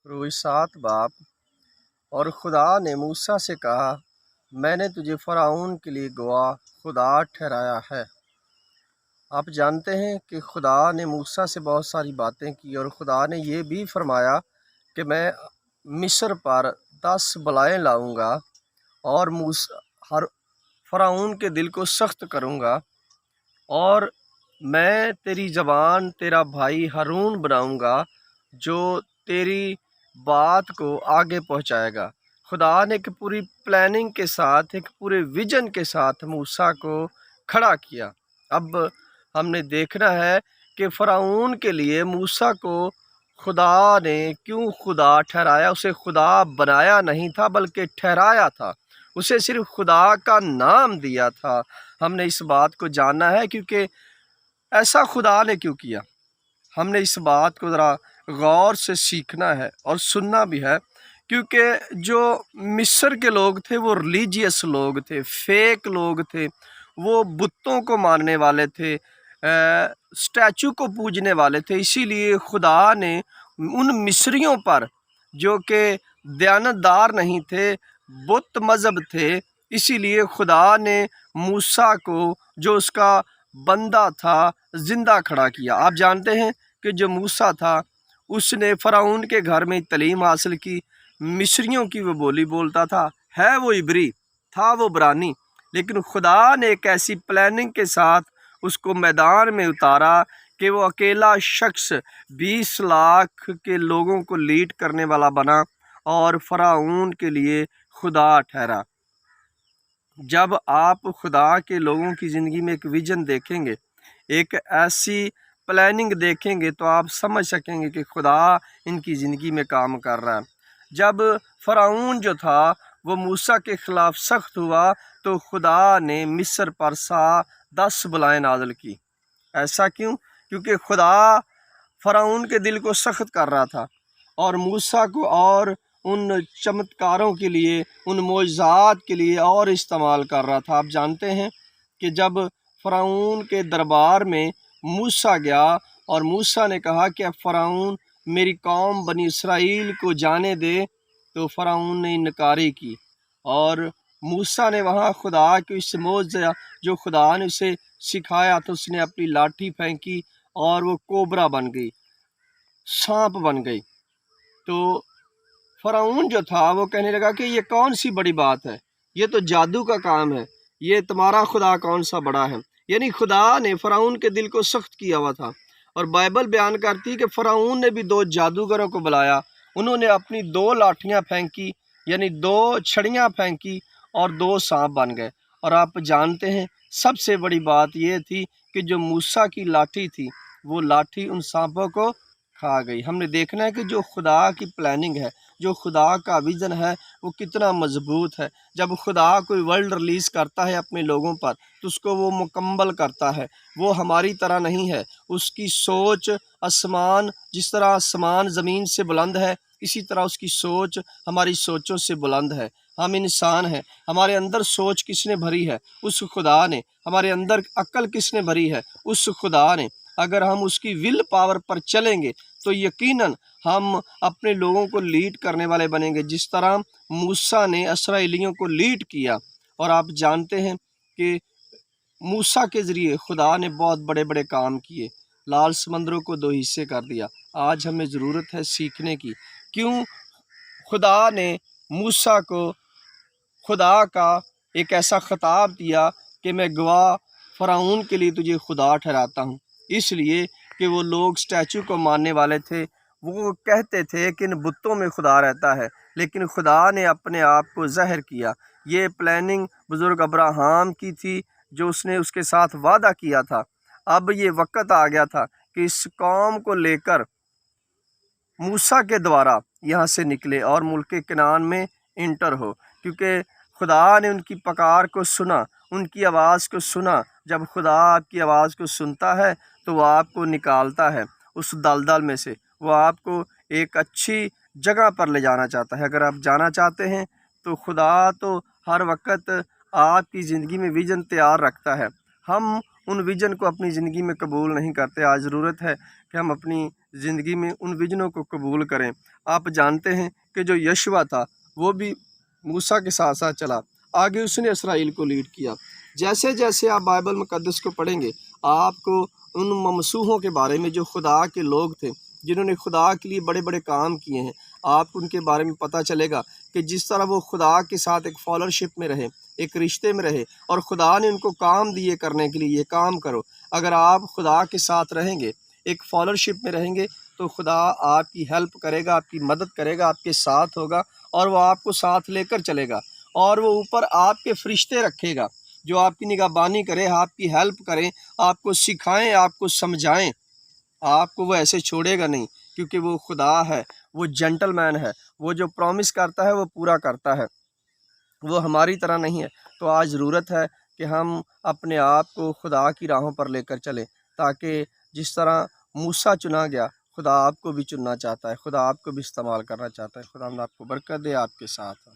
रोई 7 बाप। और खुदा ने मूसा से कहा, मैंने तुझे फ़िरौन के लिए गवाह खुदा ठहराया है। आप जानते हैं कि खुदा ने मूसा से बहुत सारी बातें की और खुदा ने ये भी फरमाया कि मैं मिस्र पर 10 बलाएँ लाऊंगा और हर फ़िरौन के दिल को सख्त करूंगा, और मैं तेरी ज़बान तेरा भाई हारून बनाऊंगा जो तेरी बात को आगे पहुंचाएगा। खुदा ने एक पूरी प्लानिंग के साथ, एक पूरे विजन के साथ मूसा को खड़ा किया। अब हमने देखना है कि फ़िरौन के लिए मूसा को खुदा ने क्यों खुदा ठहराया। उसे खुदा बनाया नहीं था बल्कि ठहराया था। उसे सिर्फ खुदा का नाम दिया था। हमने इस बात को जानना है क्योंकि ऐसा खुदा ने क्यों किया। हमने इस बात को ज़रा गौर से सीखना है और सुनना भी है, क्योंकि जो मिस्र के लोग थे वो रिलीजियस लोग थे, फेक लोग थे, वो बुतों को मानने वाले थे, स्टैचू को पूजने वाले थे। इसीलिए खुदा ने उन मिस्रियों पर, जो कि दयानतदार नहीं थे, बुत मज़हब थे, इसीलिए खुदा ने मूसा को, जो उसका बंदा था, ज़िंदा खड़ा किया। आप जानते हैं कि जो मूसा था उसने फ़िरौन के घर में तालीम हासिल की, मिस्रियों की वो बोली बोलता था, है वो इब्री, था वो इब्रानी, लेकिन खुदा ने एक ऐसी प्लानिंग के साथ उसको मैदान में उतारा कि वो अकेला शख्स 20 लाख के लोगों को लीड करने वाला बना और फ़िरौन के लिए खुदा ठहरा। जब आप खुदा के लोगों की ज़िंदगी में एक विजन देखेंगे, एक ऐसी प्लानिंग देखेंगे, तो आप समझ सकेंगे कि खुदा इनकी ज़िंदगी में काम कर रहा है। जब फ़िरौन जो था वो मूसा के ख़िलाफ़ सख्त हुआ तो खुदा ने मिस्र पर 10 बलाएँ नाज़िल की। ऐसा क्यों? क्योंकि खुदा फ़िरौन के दिल को सख्त कर रहा था और मूसा को और उन चमत्कारों के लिए, उन मोइज़ात के लिए और इस्तेमाल कर रहा था। आप जानते हैं कि जब फ़िरौन के दरबार में मूसा गया और मूसा ने कहा कि अब फ़िरौन मेरी कौम बनी इसराइल को जाने दे, तो फ़िरौन ने इनकारी की और मूसा ने वहाँ खुदा के इस मोज़ा जो खुदा ने उसे सिखाया तो उसने अपनी लाठी फेंकी और वो कोबरा बन गई, सांप बन गई। तो फ़िरौन जो था वो कहने लगा कि ये कौन सी बड़ी बात है, ये तो जादू का काम है, ये तुम्हारा खुदा कौन सा बड़ा है। यानी खुदा ने फ़िरौन के दिल को सख्त किया हुआ था। और बाइबल बयान करती है कि फ़िरौन ने भी 2 जादूगरों को बुलाया, उन्होंने अपनी 2 लाठियाँ फेंकी, यानी 2 छड़ियाँ फेंकी और 2 सांप बन गए। और आप जानते हैं सबसे बड़ी बात ये थी कि जो मूसा की लाठी थी वो लाठी उन सांपों को खा गई। हमने देखना है कि जो खुदा की प्लानिंग है, जो खुदा का विज़न है, वो कितना मजबूत है। जब खुदा कोई वर्ल्ड रिलीज़ करता है अपने लोगों पर तो उसको वो मुकम्मल करता है। वो हमारी तरह नहीं है। उसकी सोच आसमान, जिस तरह आसमान ज़मीन से बुलंद है, इसी तरह उसकी सोच हमारी सोचों से बुलंद है। हम इंसान हैं, हमारे अंदर सोच किसने भरी है? उस खुदा ने। हमारे अंदर अक्ल किसने भरी है? उस खुदा ने। अगर हम उसकी विल पावर पर चलेंगे तो यकीनन हम अपने लोगों को लीड करने वाले बनेंगे, जिस तरह मूसा ने इस्राएलियों को लीड किया। और आप जानते हैं कि मूसा के ज़रिए खुदा ने बहुत बड़े बड़े काम किए, लाल समंदरों को 2 हिस्से कर दिया। आज हमें ज़रूरत है सीखने की, क्यों खुदा ने मूसा को खुदा का एक ऐसा खिताब दिया कि मैं गवाह फ़िरौन के लिए तुझे खुदा ठहराता हूँ। इसलिए कि वो लोग स्टैचू को मानने वाले थे, वो कहते थे कि इन बुतों में खुदा रहता है, लेकिन खुदा ने अपने आप को ज़ाहिर किया। ये प्लानिंग बुज़ुर्ग अब्राहम की थी, जो उसने उसके साथ वादा किया था। अब ये वक्त आ गया था कि इस कौम को लेकर मूसा के द्वारा यहाँ से निकले और मुल्क कनान में इंटर हो, क्योंकि खुदा ने उनकी पुकार को सुना, उनकी आवाज़ को सुना। जब खुदा आपकी आवाज़ को सुनता है तो वो आपको निकालता है उस दलदल में से, वो आपको एक अच्छी जगह पर ले जाना चाहता है। अगर आप जाना चाहते हैं तो खुदा तो हर वक्त आपकी ज़िंदगी में विज़न तैयार रखता है। हम उन विजन को अपनी ज़िंदगी में कबूल नहीं करते। आज ज़रूरत है कि हम अपनी ज़िंदगी में उन विजनों को कबूल करें। आप जानते हैं कि जो यशवा था वो भी मूसा के साथ साथ चला, आगे उसने इसराइल को लीड किया। जैसे जैसे आप बाइबल मुक़द्दस को पढ़ेंगे, आपको उन ममसूहों के बारे में जो खुदा के लोग थे, जिन्होंने खुदा के लिए बड़े बड़े काम किए हैं, आपको उनके बारे में पता चलेगा कि जिस तरह वो खुदा के साथ एक फॉलोशिप में रहे, एक रिश्ते में रहे, और खुदा ने उनको काम दिए करने के लिए, ये काम करो। अगर आप खुदा के साथ रहेंगे, एक फॉलोशिप में रहेंगे, तो खुदा आपकी हेल्प करेगा, आपकी मदद करेगा, आपके साथ होगा, और वो आपको साथ लेकर चलेगा, और वो ऊपर आपके फरिश्ते रखेगा जो आपकी निगहबानी करे, आपकी हेल्प करें, आपको सिखाएं, आपको समझाएं। आपको वो ऐसे छोड़ेगा नहीं, क्योंकि वो खुदा है, वो जेंटलमैन है, वो जो प्रॉमिस करता है वो पूरा करता है, वो हमारी तरह नहीं है। तो आज ज़रूरत है कि हम अपने आप को खुदा की राहों पर लेकर चलें, ताकि जिस तरह मूसा चुना गया, खुदा आपको भी चुनना चाहता है, खुदा आपको भी इस्तेमाल करना चाहता है। खुदा आपको बरकत दे, आपके साथ हो।